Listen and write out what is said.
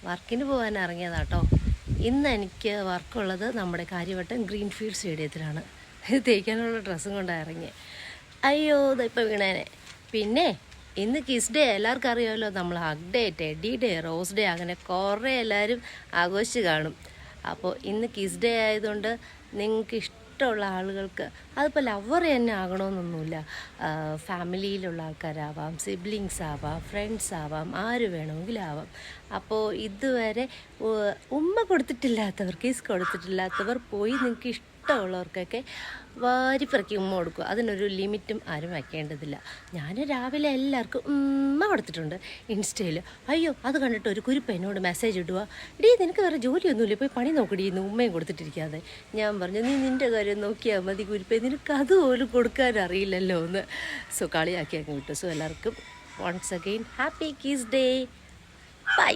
വർക്കിന് പോകാൻ ഇറങ്ങിയതാട്ടോ. ഇന്ന് എനിക്ക് വർക്കുള്ളത് നമ്മുടെ കാര്യവട്ടം ഗ്രീൻഫീൽഡ് സ്റ്റേഡിയത്തിലാണ്. തേക്കാനുള്ള ഡ്രസ്സും കൊണ്ടാണ് ഇറങ്ങിയത്. അയ്യോ ഇതിപ്പോൾ വീണേനെ. പിന്നെ ഇന്ന് കിസ് ഡേ, എല്ലാവർക്കും അറിയാമല്ലോ. നമ്മൾ hug day, teddy day, rose day, അങ്ങനെ കുറേ എല്ലാവരും ആഘോഷിച്ച് കാണും. അപ്പോൾ ഇന്ന് കിസ് ഡേ ആയതുകൊണ്ട് നിങ്ങൾക്ക് ഇഷ്ടമുള്ള ആളുകൾക്ക്, അതിപ്പോൾ ലവർ തന്നെ ആകണമെന്നൊന്നുമില്ല, ഫാമിലിയിലുള്ള ആൾക്കാരാവാം, സിബ്ലിങ്സ് ആവാം, ഫ്രണ്ട്സ് ആവാം, ആര് വേണമെങ്കിലും ആവാം. അപ്പോൾ ഇതുവരെ ഉമ്മ കൊടുത്തിട്ടില്ലാത്തവർ, കിസ് കൊടുത്തിട്ടില്ലാത്തവർ പോയി നിങ്ങൾക്ക് ഇഷ്ടമുള്ളവർക്കൊക്കെ വാരിപ്പിറക്കി ഉമ്മ കൊടുക്കുക. അതിനൊരു ലിമിറ്റും ആരും വയ്ക്കേണ്ടതില്ല. ഞാൻ രാവിലെ എല്ലാവർക്കും ഉമ്മ കൊടുത്തിട്ടുണ്ട് ഇൻസ്റ്റയിൽ. അയ്യോ അത് കണ്ടിട്ട് ഒരു കുരിപ്പ് എന്നോട് മെസ്സേജ് ഇടുക, ഇടീ നിനക്ക് വേറെ ജോലിയൊന്നുമില്ല, പോയി പണി നോക്കടി, ഇന്ന് ഉമ്മയും കൊടുത്തിട്ടിരിക്കാതെ. ഞാൻ പറഞ്ഞു, നീ നിൻ്റെ കാര്യം നോക്കിയാൽ മതി കുരിപ്പേ, നിനക്ക് അതുപോലും കൊടുക്കാൻ അറിയില്ലല്ലോ എന്ന്. സോ കളിയാക്കി അങ്ങ് വിട്ടു. സോ എല്ലാവർക്കും once again happy kiss day. By.